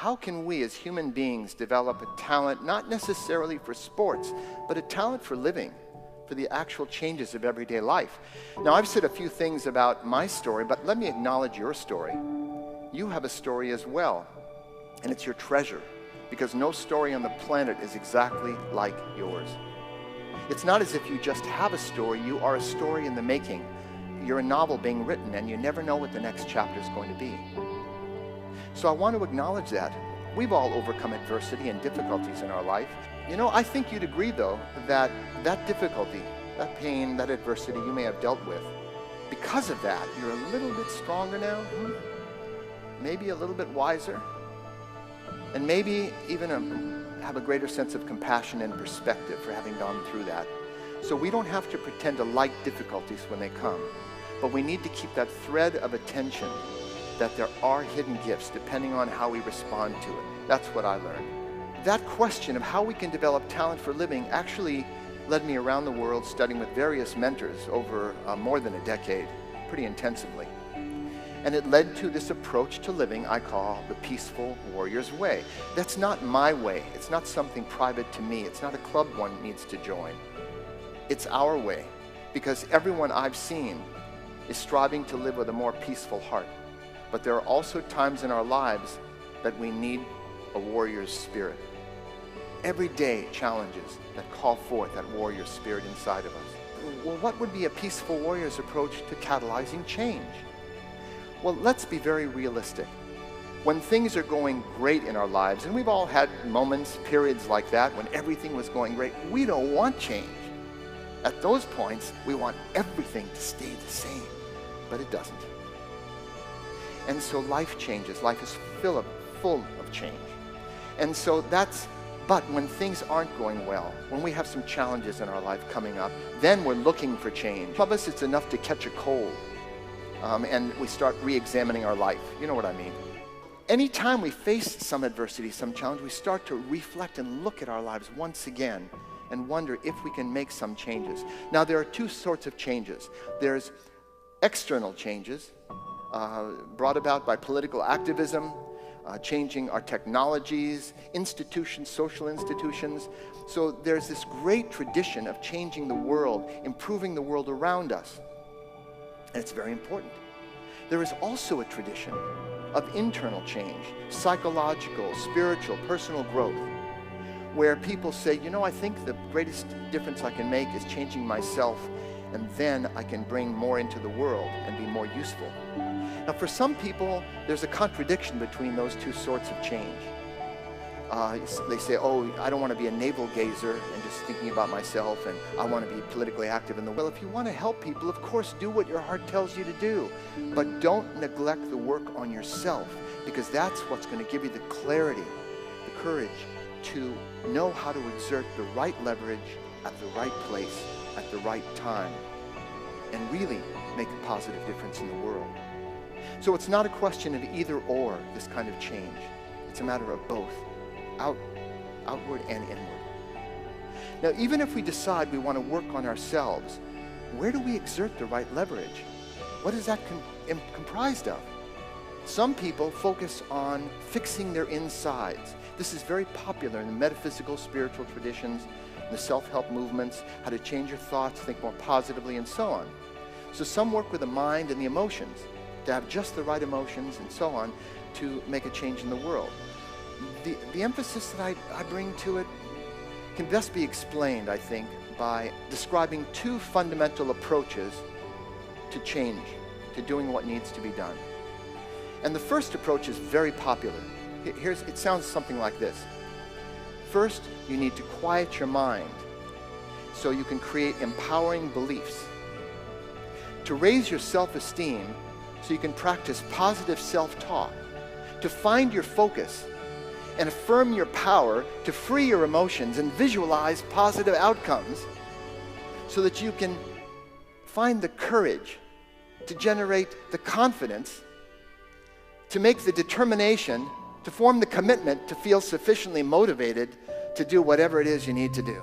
How can we as human beings develop a talent, not necessarily for sports, but a talent for living, for the actual changes of everyday life? Now, I've said a few things about my story, but let me acknowledge your story. You have a story as well, and it's your treasure, because no story on the planet is exactly like yours. It's not as if you just have a story, you are a story in the making. You're a novel being written, and you never know what the next chapter is going to be. So I want to acknowledge that. We've all overcome adversity and difficulties in our life. You know, I think you'd agree, though, that that difficulty, that pain, that adversity you may have dealt with, because of that, you're a little bit stronger now, maybe a little bit wiser, and maybe even have a greater sense of compassion and perspective for having gone through that. So we don't have to pretend to like difficulties when they come, but we need to keep that thread of attention that there are hidden gifts depending on how we respond to it. That's what I learned. That question of how we can develop talent for living actually led me around the world studying with various mentors over more than a decade, pretty intensively. And it led to this approach to living I call the peaceful warrior's way. That's not my way. It's not something private to me. It's not a club one needs to join. It's our way, because everyone I've seen is striving to live with a more peaceful heart. But there are also times in our lives that we need a warrior's spirit. Everyday challenges that call forth that warrior spirit inside of us. Well, what would be a peaceful warrior's approach to catalyzing change? Well, let's be very realistic. When things are going great in our lives, and we've all had moments, periods like that, when everything was going great, we don't want change. At those points, we want everything to stay the same, but it doesn't. And so life changes. Life is full of change. And so but when things aren't going well, when we have some challenges in our life coming up, then we're looking for change. Some of us, it's enough to catch a cold, and we start re-examining our life. You know what I mean? Anytime we face some adversity, some challenge, we start to reflect and look at our lives once again and wonder if we can make some changes. Now, there are two sorts of changes. There's external changes, brought about by political activism, changing our technologies, institutions, social institutions. So there's this great tradition of changing the world, improving the world around us. And it's very important. There is also a tradition of internal change, psychological, spiritual, personal growth, where people say, you know, I think the greatest difference I can make is changing myself, and then I can bring more into the world and be more useful. Now, for some people, there's a contradiction between those two sorts of change. They say, oh, I don't want to be a navel-gazer and just thinking about myself, and I want to be politically active in the world. Well, if you want to help people, of course, do what your heart tells you to do. But don't neglect the work on yourself, because that's what's going to give you the clarity, the courage to know how to exert the right leverage at the right place at the right time and really make a positive difference in the world. So it's not a question of either or, this kind of change. It's a matter of both, outward and inward. Now, even if we decide we want to work on ourselves, where do we exert the right leverage? What is that comprised of? Some people focus on fixing their insides. This is very popular in the metaphysical, spiritual traditions, the self-help movements, how to change your thoughts, think more positively, and so on. So some work with the mind and the emotions, to have just the right emotions and so on to make a change in the world. The emphasis that I bring to it can best be explained, I think, by describing two fundamental approaches to change, to doing what needs to be done. And the first approach is very popular. It sounds something like this. First, you need to quiet your mind so you can create empowering beliefs. To raise your self-esteem so you can practice positive self-talk. To find your focus and affirm your power to free your emotions and visualize positive outcomes so that you can find the courage to generate the confidence, to make the determination, to form the commitment to feel sufficiently motivated to do whatever it is you need to do.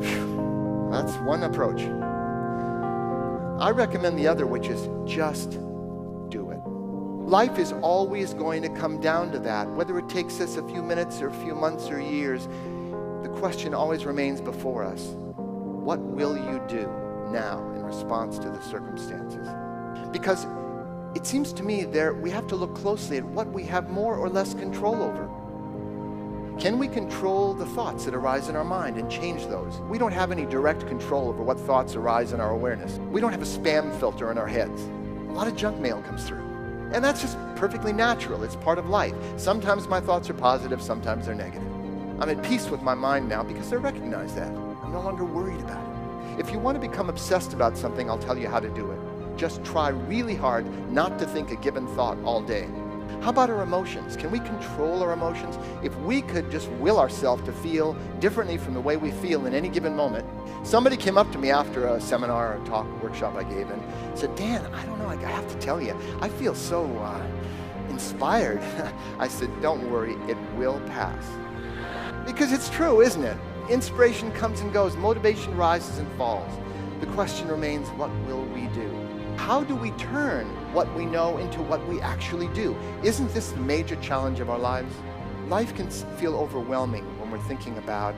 Whew. That's one approach. I recommend the other, which is just do it. Life is always going to come down to that. Whether it takes us a few minutes or a few months or years, the question always remains before us. What will you do now in response to the circumstances? Because it seems to me we have to look closely at what we have more or less control over. Can we control the thoughts that arise in our mind and change those? We don't have any direct control over what thoughts arise in our awareness. We don't have a spam filter in our heads. A lot of junk mail comes through. And that's just perfectly natural. It's part of life. Sometimes my thoughts are positive, sometimes they're negative. I'm at peace with my mind now because I recognize that. I'm no longer worried about it. If you want to become obsessed about something, I'll tell you how to do it. Just try really hard not to think a given thought all day. How about our emotions? Can we control our emotions? If we could just will ourselves to feel differently from the way we feel in any given moment. Somebody came up to me after a seminar or talk workshop I gave and said, Dan, I don't know, I have to tell you, I feel so inspired. I said, don't worry, it will pass. Because it's true, isn't it? Inspiration comes and goes, motivation rises and falls. The question remains, what will we do? How do we turn what we know into what we actually do? Isn't this the major challenge of our lives? Life can feel overwhelming when we're thinking about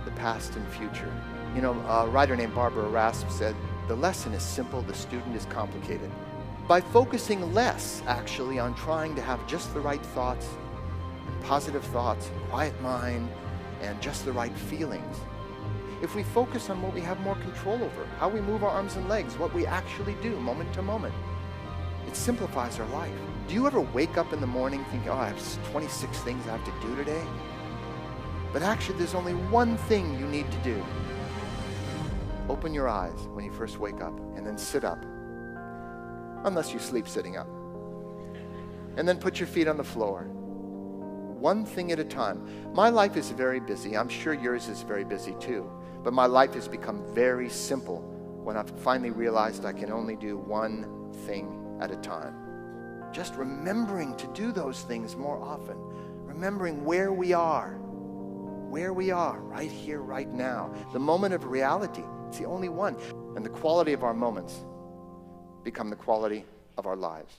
the past and future. You know, a writer named Barbara Rasp said, the lesson is simple, the student is complicated. By focusing less, actually, on trying to have just the right thoughts, positive thoughts, quiet mind, and just the right feelings, if we focus on what we have more control over, how we move our arms and legs, what we actually do moment to moment, it simplifies our life. Do you ever wake up in the morning thinking, oh, I have 26 things I have to do today? But actually, there's only one thing you need to do. Open your eyes when you first wake up, and then sit up, unless you sleep sitting up. And then put your feet on the floor. One thing at a time. My life is very busy. I'm sure yours is very busy too. But my life has become very simple when I've finally realized I can only do one thing at a time. Just remembering to do those things more often. Remembering where we are, right here, right now. The moment of reality, it's the only one. And the quality of our moments become the quality of our lives.